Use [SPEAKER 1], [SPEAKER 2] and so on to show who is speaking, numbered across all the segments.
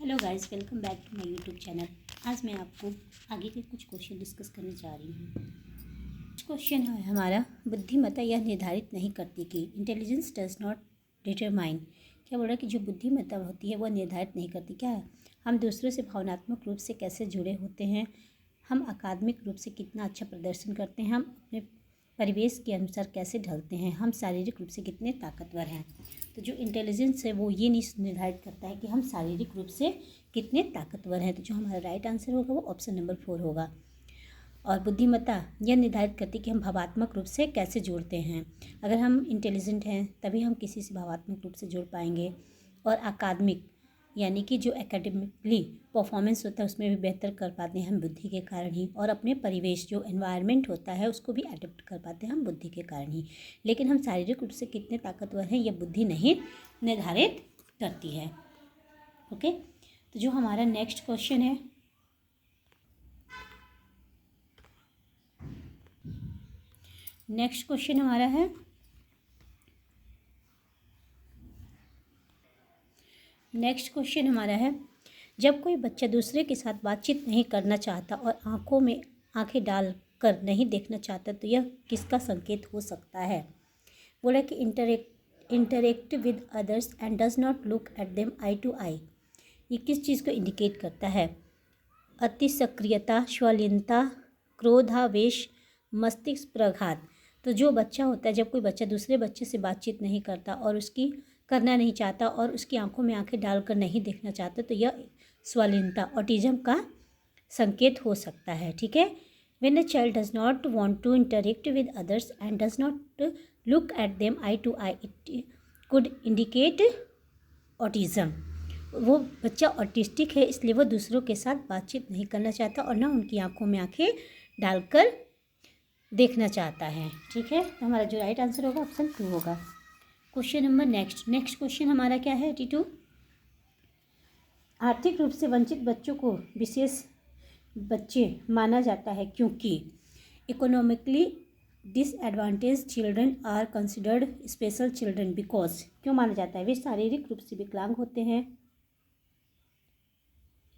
[SPEAKER 1] Hello guys, welcome back to my YouTube channel. आज मैं आपको आगे के कुछ क्वेश्चन डिस्कस करने जा रही हूँ। कुछ क्वेश्चन है हमारा, बुद्धिमत्ता यह निर्धारित नहीं करती कि इंटेलिजेंस डज नॉट डिटरमाइन। क्या बोल रहा है कि जो बुद्धिमत्ता होती है वह निर्धारित नहीं करती। क्या है, हम दूसरों से भावनात्मक रूप से कैसे जुड़े होते हैं, हम अकादमिक रूप से कितना अच्छा प्रदर्शन करते हैं, हम अपने परिवेश के अनुसार कैसे ढलते हैं, हम शारीरिक रूप से कितने ताकतवर हैं। तो जो इंटेलिजेंस है वो ये नहीं निर्धारित करता है कि हम शारीरिक रूप से कितने ताकतवर हैं। तो जो हमारा राइट आंसर होगा वो ऑप्शन नंबर 4 होगा। और बुद्धिमत्ता यह निर्धारित करती है कि हम भावात्मक रूप से कैसे जुड़ते हैं। अगर हम इंटेलिजेंट हैं तभी हम किसी से भावात्मक रूप से जुड़ पाएंगे। और अकादमिक यानी कि जो एकेडमिकली परफॉर्मेंस होता है उसमें भी बेहतर कर पाते हैं हम बुद्धि के कारण ही। और अपने परिवेश जो एनवायरनमेंट होता है उसको भी अडेप्ट कर पाते हैं हम बुद्धि के कारण ही। लेकिन हम शारीरिक रूप से कितने ताकतवर हैं यह बुद्धि नहीं निर्धारित करती है। ओके, तो जो हमारा नेक्स्ट क्वेश्चन है, नेक्स्ट क्वेश्चन हमारा है, नेक्स्ट क्वेश्चन हमारा है, जब कोई बच्चा दूसरे के साथ बातचीत नहीं करना चाहता और आंखों में आंखें डाल कर नहीं देखना चाहता तो यह किसका संकेत हो सकता है। बोला कि interact with others and does not look at them eye to eye. ये किस चीज़ को इंडिकेट करता है। अति सक्रियता, श्वलीनता, क्रोधावेश, मस्तिष्क प्रघात। तो जो बच्चा होता है, जब कोई बच्चा दूसरे बच्चे से बातचीत नहीं करता और उसकी करना नहीं चाहता और उसकी आंखों में आंखें डालकर नहीं देखना चाहता तो यह श्वलीनता, ऑटिज्म का संकेत हो सकता है। ठीक है, when a child does not want to interact with others and does not look at them eye to eye, it could indicate autism. वो बच्चा ऑटिस्टिक है, इसलिए वो दूसरों के साथ बातचीत नहीं करना चाहता और ना उनकी आंखों में आंखें डालकर देखना चाहता है। ठीक है, तो हमारा जो राइट आंसर होगा ऑप्शन 2 होगा। क्वेश्चन नंबर नेक्स्ट क्वेश्चन हमारा क्या है, 82। आर्थिक रूप से वंचित बच्चों को विशेष बच्चे माना जाता है क्योंकि economically disadvantage children are considered special children because. क्यों माना जाता है, वे शारीरिक रूप से विकलांग होते हैं,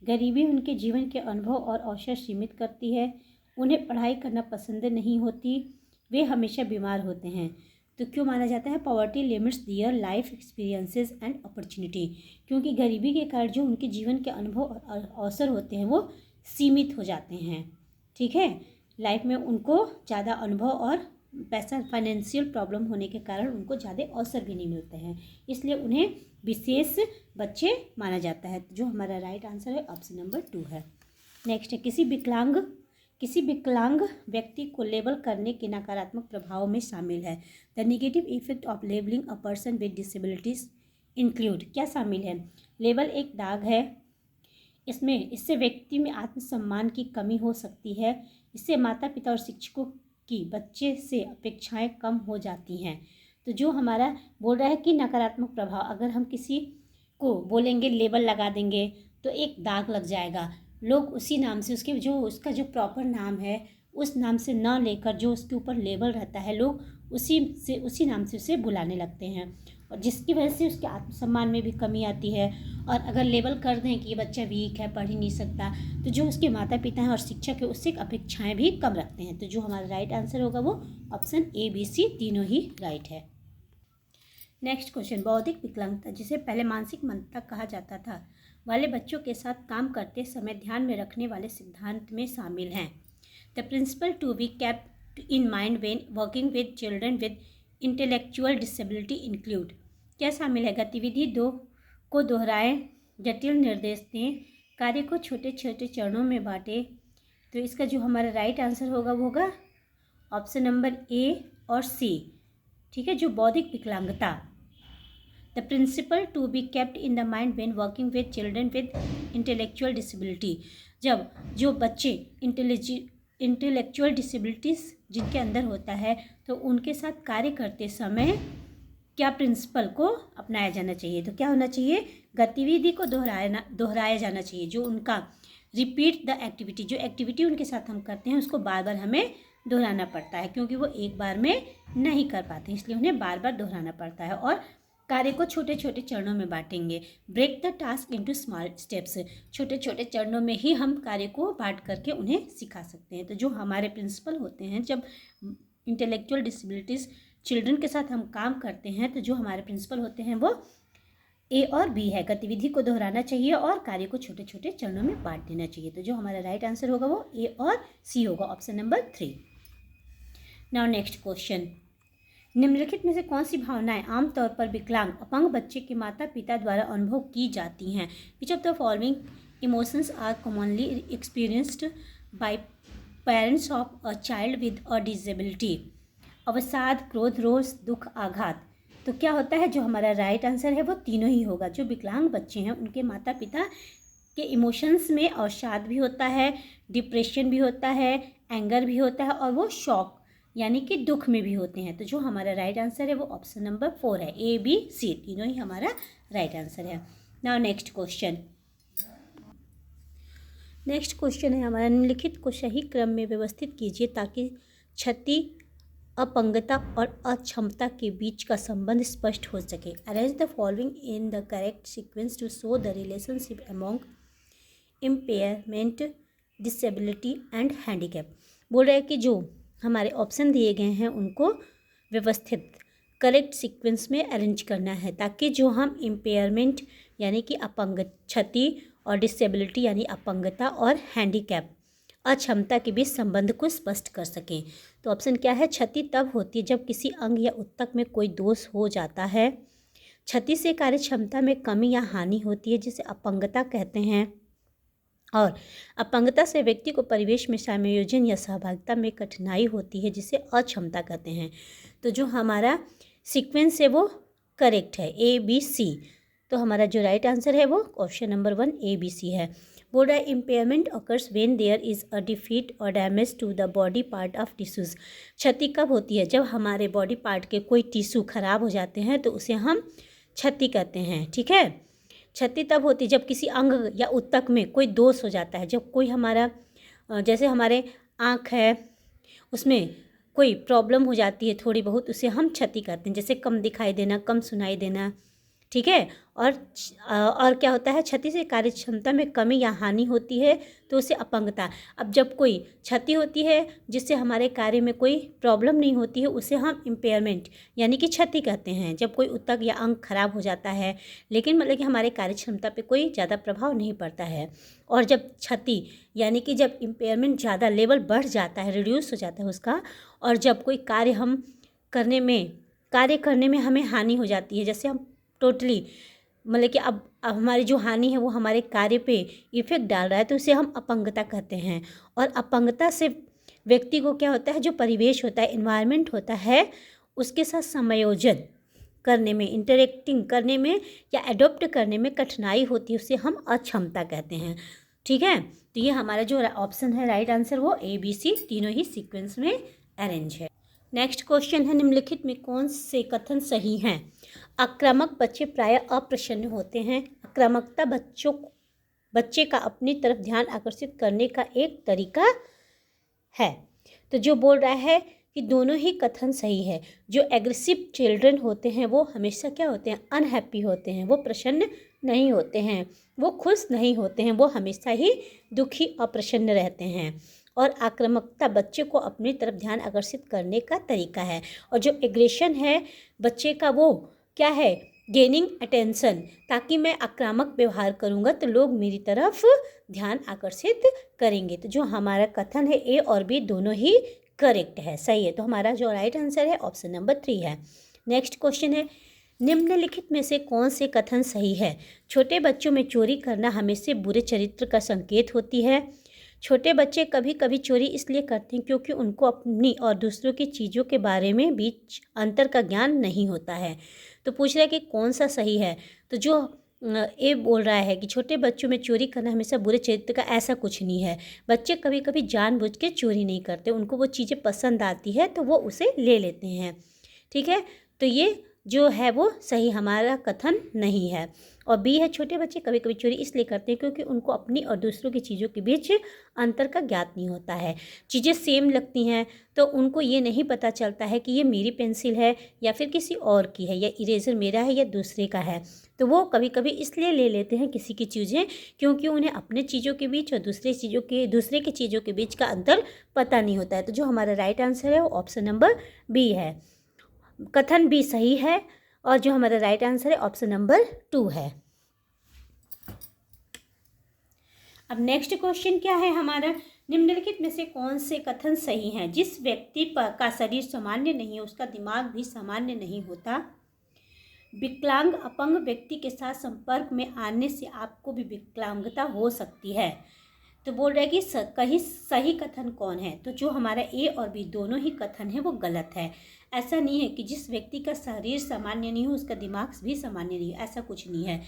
[SPEAKER 1] गरीबी उनके जीवन के अनुभव और अवसर सीमित करती है, उन्हें पढ़ाई करना पसंद नहीं होती, वे हमेशा बीमार होते हैं। तो क्यों माना जाता है, poverty limits their life experiences and opportunity. क्योंकि गरीबी के कारण जो उनके जीवन के अनुभव और अवसर होते हैं वो सीमित हो जाते हैं। ठीक है, लाइफ में उनको ज़्यादा अनुभव और पैसा फाइनेंशियल प्रॉब्लम होने के कारण उनको ज़्यादा अवसर भी नहीं मिलते हैं, इसलिए उन्हें विशेष बच्चे माना जाता है। जो हमारा राइट आंसर है ऑप्शन नंबर 2 है। नेक्स्ट है, किसी विकलांग व्यक्ति को लेबल करने के नकारात्मक प्रभाव में शामिल है। The negative effect of labelling a person with disabilities include. क्या शामिल है, लेबल एक दाग है, इससे व्यक्ति में आत्मसम्मान की कमी हो सकती है, इससे माता पिता और शिक्षकों की बच्चे से अपेक्षाएं कम हो जाती हैं। तो जो हमारा बोल रहा है कि नकारात्मक प्रभाव, अगर हम किसी को बोलेंगे लेबल लगा देंगे तो एक दाग लग जाएगा, लोग उसी नाम से उसका जो प्रॉपर नाम है उस नाम से न लेकर जो उसके ऊपर लेबल रहता है लोग उसी नाम से उसे बुलाने लगते हैं, और जिसकी वजह से उसके आत्मसम्मान में भी कमी आती है। और अगर लेबल कर दें कि ये बच्चा वीक है, पढ़ ही नहीं सकता, तो जो उसके माता पिता हैं और शिक्षक है उससे अपेक्षाएं भी कम रखते हैं। तो जो हमारा राइट आंसर होगा वो ऑप्शन ए, बी, सी तीनों ही राइट है। नेक्स्ट क्वेश्चन, बौद्धिक विकलांगता जिसे पहले मानसिक मंदता कहा जाता था वाले बच्चों के साथ काम करते समय ध्यान में रखने वाले सिद्धांत में शामिल हैं। The principle to be kept in mind when working with children with intellectual disability include. क्या शामिल है, गतिविधि 2 को दोहराएं, जटिल निर्देश दें, कार्य को छोटे छोटे चरणों में बांटें। तो इसका जो हमारा राइट आंसर होगा वो होगा ऑप्शन नंबर ए और सी। ठीक है, जो बौद्धिक विकलांगता, the principle to be kept in the mind when working with children with intellectual disability. जब जो बच्चे इंटेलेक्चुअल डिसेबिलिटीज़ जिनके अंदर होता है तो उनके साथ कार्य करते समय क्या प्रिंसिपल को अपनाया जाना चाहिए। तो क्या होना चाहिए, गतिविधि को दोहराया जाना चाहिए, जो उनका रिपीट द एक्टिविटी, जो एक्टिविटी उनके साथ हम करते हैं उसको बार बार हमें दोहराना पड़ता है, क्योंकि वो एक बार में नहीं कर पाते इसलिए उन्हें बार बार दोहराना पड़ता है। और कार्य को छोटे छोटे चरणों में बांटेंगे। Break the task into small steps, छोटे छोटे चरणों में ही हम कार्य को बांट करके उन्हें सिखा सकते हैं। तो जो हमारे प्रिंसिपल होते हैं, जब इंटेलेक्चुअल डिसेबिलिटीज़ चिल्ड्रन के साथ हम काम करते हैं, तो जो हमारे प्रिंसिपल होते हैं वो ए और बी है। गतिविधि को दोहराना चाहिए और कार्य को छोटे छोटे चरणों में बांट देना चाहिए। तो जो हमारा राइट आंसर होगा वो ए और सी होगा, option number 3। Now next question, निम्नलिखित में से कौन सी भावनाएं आमतौर पर विकलांग अपंग बच्चे के माता पिता द्वारा अनुभव की जाती हैं? Which of the following emotions are commonly experienced by parents of a child with a disability? अवसाद, क्रोध, रोष, दुख, आघात। तो क्या होता है, जो हमारा राइट आंसर है वो तीनों ही होगा। जो विकलांग बच्चे हैं उनके माता पिता के इमोशंस में अवसाद भी होता है, डिप्रेशन भी होता है, एंगर भी होता है और वो शॉक यानी कि दुख में भी होते हैं। तो जो हमारा राइट आंसर है वो ऑप्शन नंबर 4 है, ए बी सी तीनों ही हमारा राइट आंसर है। Now next question, next question है हमारा, निम्नलिखित को सही क्रम में व्यवस्थित कीजिए ताकि क्षति, अपंगता और अक्षमता के बीच का संबंध स्पष्ट हो सके। Arrange the following in the correct sequence to show the relationship among impairment, disability and handicap. बोल रहे हैं कि जो हमारे ऑप्शन दिए गए हैं उनको व्यवस्थित करेक्ट सीक्वेंस में अरेंज करना है ताकि जो हम इम्पेयरमेंट यानी कि अपंग क्षति और डिसेबिलिटी यानी अपंगता और हैंडीकैप अक्षमता के बीच संबंध को स्पष्ट कर सकें। तो ऑप्शन क्या है, क्षति तब होती है जब किसी अंग या उत्तक में कोई दोष हो जाता है। क्षति से कार्य क्षमता में कमी या हानि होती है जिसे अपंगता कहते हैं। और अपंगता से व्यक्ति को परिवेश में समायोजन या सहभागिता में कठिनाई होती है जिसे अक्षमता कहते हैं। तो जो हमारा सीक्वेंस है वो करेक्ट है, ए बी सी। तो हमारा जो राइट आंसर है वो option number 1 A B C है। बोल रहा है impairment occurs when there is a defect or damage to the body part of tissues. क्षति कब होती है, जब हमारे बॉडी पार्ट के कोई टिश्यू खराब हो जाते हैं तो उसे हम क्षति कहते हैं। ठीक है, क्षति तब होती है जब किसी अंग या उत्तक में कोई दोष हो जाता है। जब कोई हमारा जैसे हमारे आँख है उसमें कोई प्रॉब्लम हो जाती है थोड़ी बहुत, उसे हम क्षति कहते हैं। जैसे कम दिखाई देना, कम सुनाई देना। ठीक है, और क्या होता है, क्षति से कार्य क्षमता में कमी या हानि होती है तो उसे अपंगता। अब जब कोई क्षति होती है जिससे हमारे कार्य में कोई प्रॉब्लम नहीं होती है उसे हम इम्पेयरमेंट यानी कि क्षति कहते हैं। जब कोई उत्तक या अंग खराब हो जाता है लेकिन मतलब कि हमारे कार्य क्षमता पे कोई ज़्यादा प्रभाव नहीं पड़ता है। और जब क्षति यानी कि जब इम्पेयरमेंट ज़्यादा लेवल बढ़ जाता है, रिड्यूस हो जाता है उसका, और जब कोई कार्य करने में हमें हानि हो जाती है, जैसे हम टोटली मतलब कि अब हमारी जो हानि है वो हमारे कार्य पे इफेक्ट डाल रहा है तो उसे हम अपंगता कहते हैं। और अपंगता से व्यक्ति को क्या होता है, जो परिवेश होता है, इन्वायरमेंट होता है, उसके साथ समायोजन करने में, इंटरेक्टिंग करने में या एडॉप्ट करने में कठिनाई होती है, उसे हम अक्षमता कहते हैं। ठीक है, तो ये हमारा जो ऑप्शन है राइट आंसर वो ए बी सी तीनों ही सीक्वेंस में अरेंज है। नेक्स्ट क्वेश्चन है, निम्नलिखित में कौन से कथन सही हैं? आक्रामक बच्चे प्रायः अप्रसन्न होते हैं। आक्रामकता बच्चे का अपनी तरफ ध्यान आकर्षित करने का एक तरीका है। तो जो बोल रहा है कि दोनों ही कथन सही है। जो एग्रेसिव चिल्ड्रन होते हैं वो हमेशा क्या होते हैं, अनहैप्पी होते हैं, वो प्रसन्न नहीं होते हैं, वो खुश नहीं होते हैं, वो हमेशा ही दुखी अप्रसन्न रहते हैं। और आक्रामकता बच्चे को अपनी तरफ ध्यान आकर्षित करने का तरीका है। और जो एग्रेशन है बच्चे का वो क्या है, गेनिंग अटेंशन, ताकि मैं आक्रामक व्यवहार करूँगा तो लोग मेरी तरफ ध्यान आकर्षित करेंगे। तो जो हमारा कथन है ए और बी दोनों ही करेक्ट है, सही है। तो हमारा जो राइट आंसर है ऑप्शन नंबर 3 है। नेक्स्ट क्वेश्चन है, निम्नलिखित में से कौन से कथन सही है? छोटे बच्चों में चोरी करना हमेशा बुरे चरित्र का संकेत होती है। छोटे बच्चे कभी कभी चोरी इसलिए करते हैं क्योंकि उनको अपनी और दूसरों की चीज़ों के बारे में बीच अंतर का ज्ञान नहीं होता है। तो पूछ रहा है कि कौन सा सही है। तो जो ये बोल रहा है कि छोटे बच्चों में चोरी करना हमेशा बुरे चरित्र का, ऐसा कुछ नहीं है। बच्चे कभी कभी जानबूझ के चोरी नहीं करते, उनको वो चीज़ें पसंद आती है तो वो उसे ले लेते हैं। ठीक है, तो ये जो है वो सही हमारा कथन नहीं है। और बी है छोटे बच्चे कभी कभी चोरी इसलिए करते हैं क्योंकि उनको अपनी और दूसरों की चीज़ों के बीच अंतर का ज्ञात नहीं होता है। चीज़ें सेम लगती हैं तो उनको ये नहीं पता चलता है कि ये मेरी पेंसिल है या फिर किसी और की है, या इरेज़र मेरा है या दूसरे का है। तो वो कभी कभी इसलिए ले लेते हैं किसी की चीज़ें क्योंकि उन्हें अपने चीज़ों के बीच और दूसरे की चीज़ों के बीच का अंतर पता नहीं होता है। तो जो हमारा राइट आंसर है वो ऑप्शन नंबर बी है। कथन बी सही है और जो हमारा राइट आंसर है ऑप्शन नंबर 2 है। अब नेक्स्ट क्वेश्चन क्या है हमारा, निम्नलिखित में से कौन से कथन सही हैं? जिस व्यक्ति का शरीर सामान्य नहीं है उसका दिमाग भी सामान्य नहीं होता। विकलांग अपंग व्यक्ति के साथ संपर्क में आने से आपको भी विकलांगता हो सकती है। तो बोल रहा है कि कहीं सही कथन कौन है? तो जो हमारा ए और बी दोनों ही कथन है वो गलत है। ऐसा नहीं है कि जिस व्यक्ति का शरीर सामान्य नहीं हो उसका दिमाग भी सामान्य नहीं हो, ऐसा कुछ नहीं है।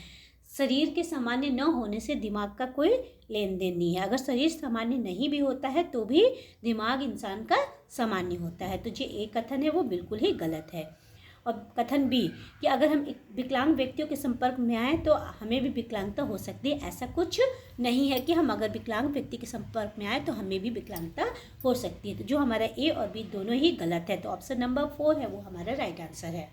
[SPEAKER 1] शरीर के सामान्य न होने से दिमाग का कोई लेन देन नहीं है। अगर शरीर सामान्य नहीं भी होता है तो भी दिमाग इंसान का सामान्य होता है। तो जो ए कथन है वो बिल्कुल ही गलत है। और कथन बी कि अगर हम विकलांग व्यक्तियों के संपर्क में आए तो हमें भी विकलांगता हो सकती है, ऐसा कुछ नहीं है कि हम अगर विकलांग व्यक्ति के संपर्क में आए तो हमें भी विकलांगता हो सकती है। तो जो हमारा ए और बी दोनों ही गलत है। तो ऑप्शन नंबर 4 है वो हमारा राइट आंसर है।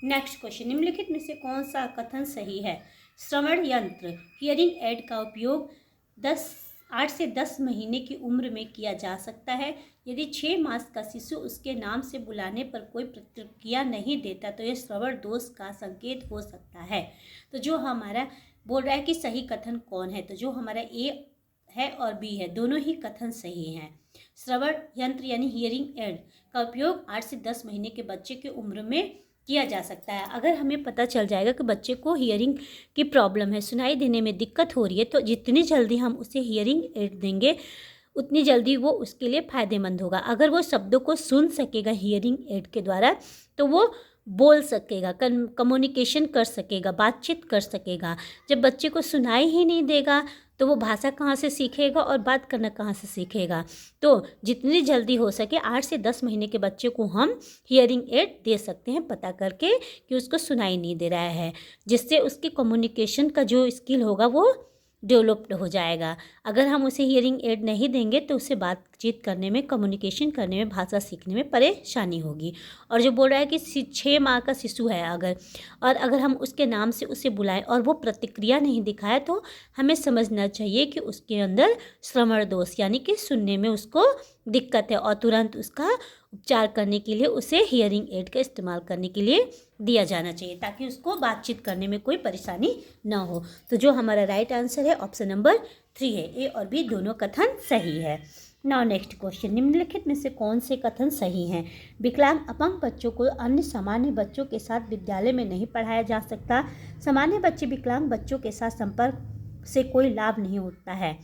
[SPEAKER 1] नेक्स्ट क्वेश्चन, निम्नलिखित में से कौन सा कथन सही है? श्रवण यंत्र हियरिंग एड का उपयोग 8 से 10 महीने की उम्र में किया जा सकता है। यदि 6 मास का शिशु उसके नाम से बुलाने पर कोई प्रतिक्रिया नहीं देता तो यह श्रवण दोष का संकेत हो सकता है। तो जो हमारा बोल रहा है कि सही कथन कौन है? तो जो हमारा ए है और बी है दोनों ही कथन सही हैं। श्रवण यंत्र यानी हियरिंग एड का उपयोग 8 से 10 महीने के बच्चे की उम्र में किया जा सकता है। अगर हमें पता चल जाएगा कि बच्चे को हियरिंग की प्रॉब्लम है, सुनाई देने में दिक्कत हो रही है, तो जितनी जल्दी हम उसे हियरिंग एड देंगे उतनी जल्दी वो उसके लिए फ़ायदेमंद होगा। अगर वो शब्दों को सुन सकेगा हियरिंग एड के द्वारा तो वो बोल सकेगा, कम्युनिकेशन कर सकेगा, बातचीत कर सकेगा। जब बच्चे को सुनाई ही नहीं देगा तो वो भाषा कहाँ से सीखेगा और बात करना कहाँ से सीखेगा? तो जितनी जल्दी हो सके 8 से 10 महीने के बच्चे को हम हियरिंग एड दे सकते हैं पता करके कि उसको सुनाई नहीं दे रहा है, जिससे उसकी कम्युनिकेशन का जो स्किल होगा वो डेवलप्ड हो जाएगा। अगर हम उसे हियरिंग एड नहीं देंगे तो उसे बातचीत करने में, कम्युनिकेशन करने में, भाषा सीखने में परेशानी होगी। और जो बोल रहा है कि 6 माह का शिशु है अगर हम उसके नाम से उसे बुलाएं और वो प्रतिक्रिया नहीं दिखाए तो हमें समझना चाहिए कि उसके अंदर श्रवण दोष यानी कि सुनने में उसको दिक्कत है और तुरंत उसका उपचार करने के लिए उसे हियरिंग एड का इस्तेमाल करने के लिए दिया जाना चाहिए ताकि उसको बातचीत करने में कोई परेशानी ना हो। तो जो हमारा राइट आंसर है ऑप्शन नंबर 3 है। ए और बी दोनों कथन सही है। नाउ नेक्स्ट क्वेश्चन, निम्नलिखित में से कौन से कथन सही हैं? विकलांग अपंग बच्चों को अन्य सामान्य बच्चों के साथ विद्यालय में नहीं पढ़ाया जा सकता। सामान्य बच्चे विकलांग बच्चों के साथ संपर्क से कोई लाभ नहीं होता है।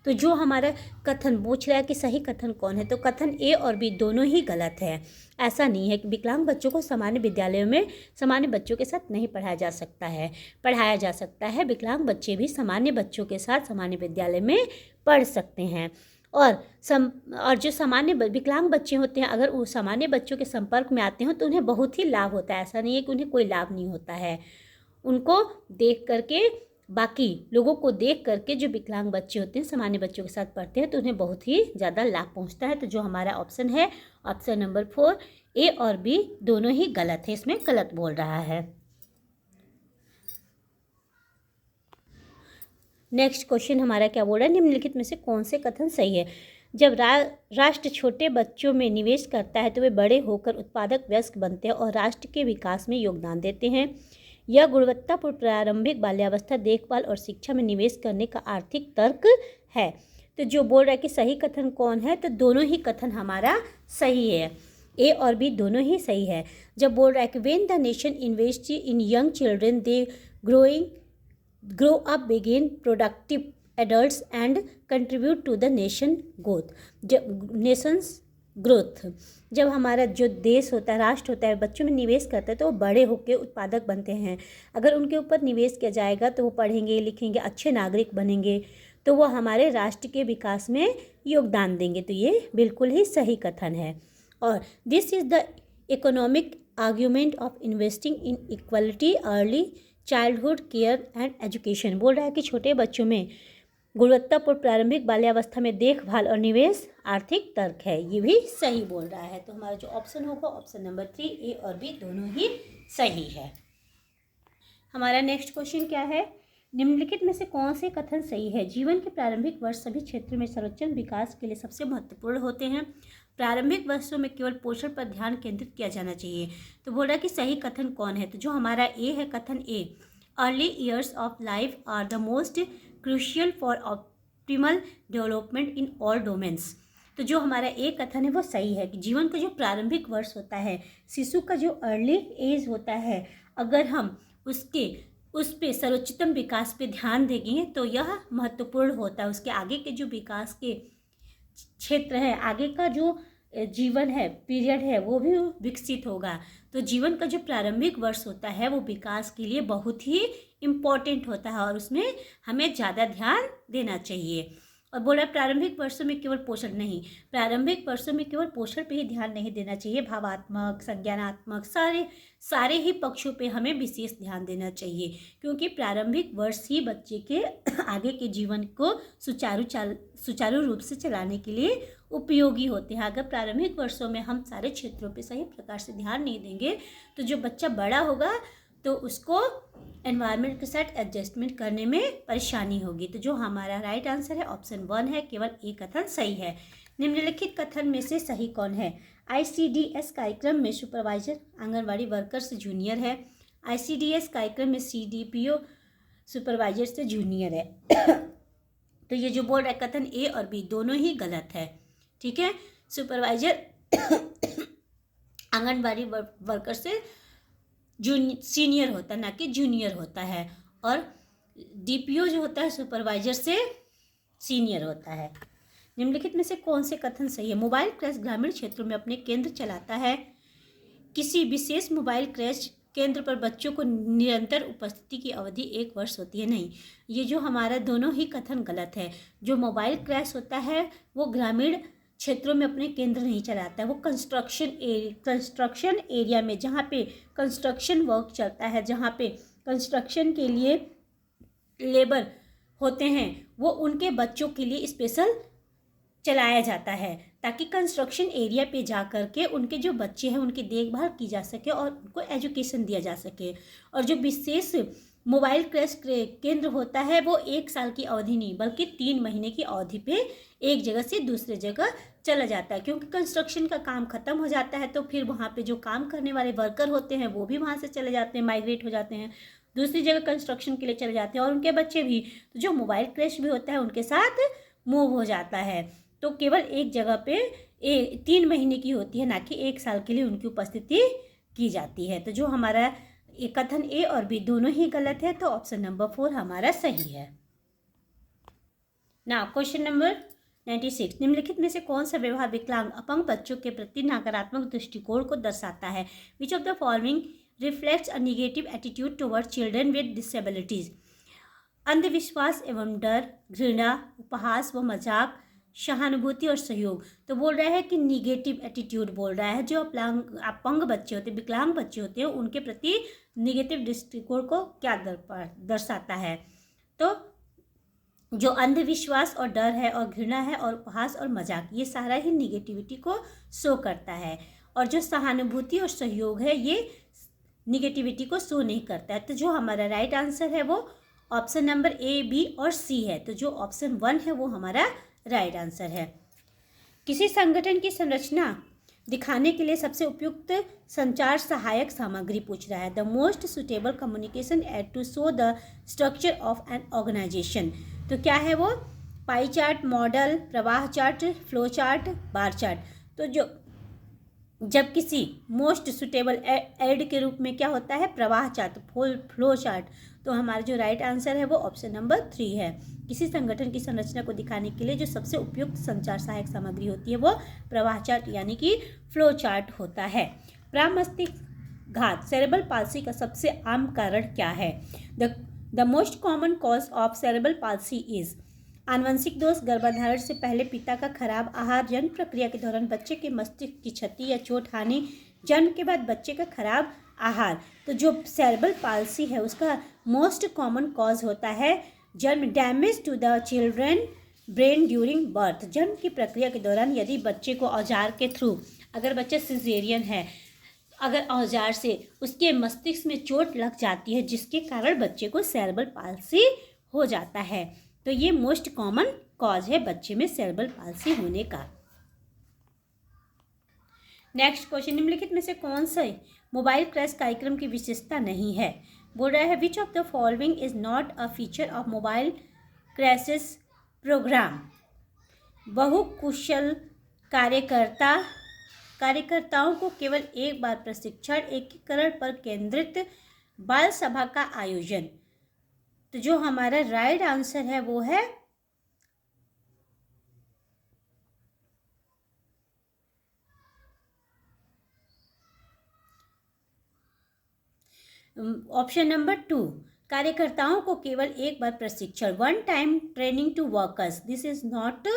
[SPEAKER 1] तो जो हमारा कथन पूछ रहा है कि सही कथन कौन है, तो कथन ए और बी दोनों ही गलत है। ऐसा नहीं है कि विकलांग बच्चों को सामान्य विद्यालयों में सामान्य बच्चों के साथ नहीं पढ़ाया जा सकता है, पढ़ाया जा सकता है। विकलांग बच्चे भी सामान्य बच्चों के साथ सामान्य विद्यालय में पढ़ सकते हैं। और जो सामान्य विकलांग बच्चे होते हैं अगर वो सामान्य बच्चों के संपर्क में आते हैं तो उन्हें बहुत ही लाभ होता है। ऐसा नहीं है कि उन्हें कोई लाभ नहीं होता है। उनको देख करके, बाकी लोगों को देख करके जो विकलांग बच्चे होते हैं सामान्य बच्चों के साथ पढ़ते हैं तो उन्हें बहुत ही ज़्यादा लाभ पहुंचता है। तो जो हमारा ऑप्शन है ऑप्शन नंबर 4, ए और बी दोनों ही गलत है, इसमें गलत बोल रहा है। नेक्स्ट क्वेश्चन हमारा क्या बोल रहा है? निम्नलिखित में से कौन से कथन सही है? जब राष्ट्र छोटे बच्चों में निवेश करता है तो वे बड़े होकर उत्पादक वयस्क बनते हैं और राष्ट्र के विकास में योगदान देते हैं। यह गुणवत्तापूर्ण प्रारंभिक बाल्यावस्था देखभाल और शिक्षा में निवेश करने का आर्थिक तर्क है। तो जो बोल रहा है कि सही कथन कौन है, तो दोनों ही कथन हमारा सही है। ए और बी दोनों ही सही है। जब बोल रहा है कि when the nation invest in young children they grow up begin productive adults and contribute to the nation's growth. जब हमारा जो देश होता है, राष्ट्र होता है, बच्चों में निवेश करता है तो वो बड़े होकर उत्पादक बनते हैं। अगर उनके ऊपर निवेश किया जाएगा तो वो पढ़ेंगे लिखेंगे, अच्छे नागरिक बनेंगे, तो वो हमारे राष्ट्र के विकास में योगदान देंगे। तो ये बिल्कुल ही सही कथन है। और this is the economic argument of investing in equality early childhood care and education. बोल रहा है कि छोटे बच्चों में गुणवत्तापूर्ण प्रारंभिक बाल्यावस्था में देखभाल और निवेश आर्थिक तर्क है। ये भी सही बोल रहा है। तो हमारा जो ऑप्शन होगा ऑप्शन नंबर 3 ए और बी दोनों ही सही है। हमारा नेक्स्ट क्वेश्चन क्या है, निम्नलिखित में से कौन से कथन सही है। जीवन के प्रारंभिक वर्ष सभी क्षेत्रों में सर्वोच्च विकास के लिए सबसे महत्वपूर्ण होते हैं। प्रारंभिक वर्षों में केवल पोषण पर ध्यान केंद्रित किया जाना चाहिए। तो बोल रहा है कि सही कथन कौन है। तो जो हमारा ए है, कथन A, early years of life are the most crucial for optimal development in all domains. तो जो हमारा ए कथन है वो सही है कि जीवन का जो प्रारंभिक वर्ष होता है, शिशु का जो अर्ली एज होता है, अगर हम उस पे सर्वोच्चतम विकास पे ध्यान देंगे तो यह महत्वपूर्ण होता है। उसके आगे के जो विकास के क्षेत्र है, आगे का जो जीवन है, पीरियड है, वो भी विकसित होगा। तो जीवन का जो प्रारंभिक वर्ष होता है वो विकास के लिए बहुत ही इम्पॉर्टेंट होता है और उसमें हमें ज़्यादा ध्यान देना चाहिए। और बोला प्रारंभिक वर्षों में केवल पोषण नहीं, प्रारंभिक वर्षों में केवल पोषण पे ही ध्यान नहीं देना चाहिए, भावात्मक, संज्ञानात्मक सारे ही पक्षों पे हमें विशेष ध्यान देना चाहिए, क्योंकि प्रारंभिक वर्ष ही बच्चे के आगे के जीवन को सुचारू रूप से चलाने के लिए उपयोगी होते हैं। अगर प्रारंभिक वर्षों में हम सारे क्षेत्रों पे सही प्रकार से ध्यान नहीं देंगे तो जो बच्चा बड़ा होगा तो उसको एनवायरनमेंट के साथ एडजस्टमेंट करने में परेशानी होगी। तो जो हमारा राइट आंसर है ऑप्शन 1 है, केवल ए कथन सही है। निम्नलिखित कथन में से सही कौन है। ICDS कार्यक्रम में सुपरवाइजर आंगनवाड़ी वर्कर से जूनियर है। ICDS कार्यक्रम में CDPO सुपरवाइजर से जूनियर है। तो ये जो बोल रहा है कथन ए और बी दोनों ही गलत है। ठीक है, सुपरवाइजर आंगनवाड़ी वर्कर से सीनियर होता है, ना कि जूनियर होता है, और DPO जो होता है सुपरवाइजर से सीनियर होता है। निम्नलिखित में से कौन से कथन सही है। मोबाइल क्रैश ग्रामीण क्षेत्रों में अपने केंद्र चलाता है। किसी विशेष मोबाइल क्रैश केंद्र पर बच्चों को निरंतर उपस्थिति की अवधि 1 वर्ष होती है। नहीं, ये जो हमारा दोनों ही कथन गलत है। जो मोबाइल क्रैश होता है वो ग्रामीण क्षेत्रों में अपने केंद्र नहीं चलाता है, वो कंस्ट्रक्शन एरिया में, जहाँ पे कंस्ट्रक्शन वर्क चलता है, जहाँ पे कंस्ट्रक्शन के लिए लेबर होते हैं, वो उनके बच्चों के लिए स्पेशल चलाया जाता है, ताकि कंस्ट्रक्शन एरिया पे जा कर के उनके जो बच्चे हैं उनकी देखभाल की जा सके और उनको एजुकेशन दिया जा सके। और जो विशेष मोबाइल क्रैश केंद्र होता है वो 1 साल की अवधि नहीं बल्कि 3 महीने की अवधि पे एक जगह से दूसरे जगह चला जाता है, क्योंकि कंस्ट्रक्शन का काम खत्म हो जाता है तो फिर वहाँ पे जो काम करने वाले वर्कर होते हैं वो भी वहाँ से चले जाते हैं, माइग्रेट हो जाते हैं, दूसरी जगह कंस्ट्रक्शन के लिए चले जाते हैं, और उनके बच्चे भी। तो जो मोबाइल क्रैश भी होता है उनके साथ मूव हो जाता है। तो केवल एक जगह पे 3 महीने की होती है, ना कि 1 साल के लिए उनकी उपस्थिति की जाती है। तो जो हमारा कथन ए और बी दोनों ही गलत है, तो ऑप्शन नंबर 4 हमारा सही है। नाउ क्वेश्चन नंबर 96, निम्नलिखित में से कौन सा व्यवहार विकलांग अपंग बच्चों के प्रति नकारात्मक दृष्टिकोण को दर्शाता है। Which of the following reflects a negative attitude toward children with disabilities. अंधविश्वास एवं डर, घृणा, उपहास व मजाक, सहानुभूति और सहयोग। तो बोल रहा है कि निगेटिव एटीट्यूड बोल रहा है। जो अपंग बच्चे होते हैं, विकलांग बच्चे होते हैं, उनके प्रति निगेटिव दृष्टिकोण को क्या दर्शाता है। तो जो अंधविश्वास और डर है और घृणा है और उपहास और मजाक, ये सारा ही निगेटिविटी को शो करता है। और जो सहानुभूति और सहयोग है ये निगेटिविटी को शो नहीं करता है। तो जो हमारा राइट आंसर है वो ऑप्शन नंबर ए, बी और सी है। तो जो ऑप्शन 1 है वो हमारा राइट आंसर है। किसी संगठन की संरचना दिखाने के लिए सबसे उपयुक्त संचार सहायक सामग्री पूछ रहा है। The most suitable communication aid to show the structure of an organisation. तो क्या है वो, पाई चार्ट, मॉडल, प्रवाह chart, flow chart, bar chart. तो जो जब किसी मोस्ट सुटेबल एड के रूप में क्या होता है, प्रवाह चार्ट, फ्लो चार्ट। तो हमारा जो राइट आंसर है वो ऑप्शन नंबर 3 है। किसी संगठन की संरचना को दिखाने के लिए जो सबसे उपयुक्त संचार सहायक सामग्री होती है वो प्रवाह चार्ट यानी कि फ्लो चार्ट होता है। प्रामस्तिष्क घात सेरेब्रल पाल्सी का सबसे आम कारण क्या है। The most common cause of cerebral palsy is आनुवंशिक दोष, गर्भाधारण से पहले पिता का खराब आहार, जन्म प्रक्रिया के दौरान बच्चे के मस्तिष्क की क्षति या चोट, हानि, जन्म के बाद बच्चे का खराब आहार, तो जो सेरेब्रल पाल्सी है उसका मोस्ट कॉमन कॉज होता है जन्म damage to the children brain during birth. जन्म की प्रक्रिया के दौरान यदि बच्चे को औजार के थ्रू, अगर बच्चा सिजेरियन है, अगर औजार से उसके मस्तिष्क में चोट लग जाती है जिसके कारण बच्चे को सेरेब्रल पाल्सी हो जाता है, तो ये मोस्ट कॉमन कॉज है बच्चे में सेरेब्रल पाल्सी होने का। नेक्स्ट क्वेश्चन, निम्नलिखित में से कौन सा मोबाइल क्रैश कार्यक्रम की विशेषता नहीं है? बोल रहा है which of the following is not a feature of mobile creches program. बहुकुशल कार्यकर्ताओं को केवल एक बार प्रशिक्षण, एकीकरण पर केंद्रित बाल सभा का आयोजन। तो जो हमारा राइट आंसर है वो है ऑप्शन नंबर 2, कार्यकर्ताओं को केवल एक बार प्रशिक्षण, one time training to workers. This is not,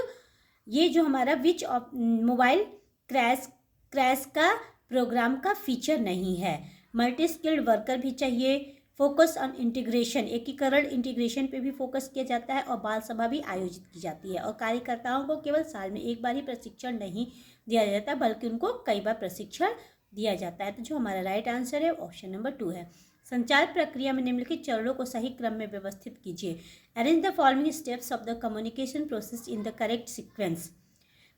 [SPEAKER 1] ये जो हमारा विच ऑफ मोबाइल क्रैश का प्रोग्राम का फीचर नहीं है। मल्टी स्किल्ड वर्कर भी चाहिए, फोकस ऑन इंटीग्रेशन, एकीकरण इंटीग्रेशन पे भी फोकस किया जाता है और बाल सभा भी आयोजित की जाती है। और कार्यकर्ताओं को केवल साल में एक बार ही प्रशिक्षण नहीं दिया जाता बल्कि उनको कई बार प्रशिक्षण दिया जाता है। तो जो हमारा राइट आंसर है ऑप्शन नंबर 2 है। संचार प्रक्रिया में निम्नलिखित चरणों को सही क्रम में व्यवस्थित कीजिए। Arrange the following steps of the communication process in the correct sequence.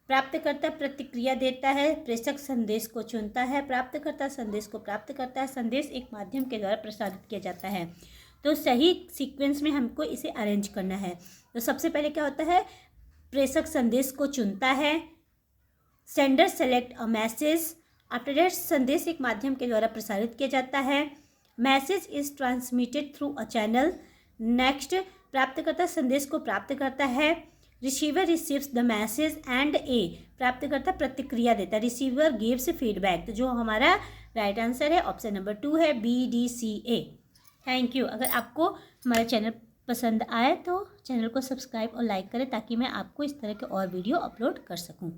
[SPEAKER 1] प्राप्तकर्ता प्रतिक्रिया देता है, प्रेषक संदेश को चुनता है, प्राप्तकर्ता संदेश को प्राप्त करता है, संदेश एक माध्यम के द्वारा प्रसारित किया जाता है। तो सही सीक्वेंस में हमको इसे अरेंज करना है। तो सबसे पहले क्या होता है, प्रेषक संदेश को चुनता है, sender select a message, after that संदेश एक माध्यम के द्वारा प्रसारित किया जाता है, message is transmitted through a channel. Next, प्राप्तकर्ता संदेश को प्राप्त करता है, receiver receives the message and a, प्राप्तकर्ता प्रतिक्रिया देता है, रिसीवर गिव्स फीडबैक। तो जो हमारा राइट आंसर है ऑप्शन नंबर 2 है, BDCA। Thank you. अगर आपको हमारा चैनल पसंद आए तो चैनल को सब्सक्राइब और लाइक करें ताकि मैं आपको इस तरह के और वीडियो अपलोड कर सकूं।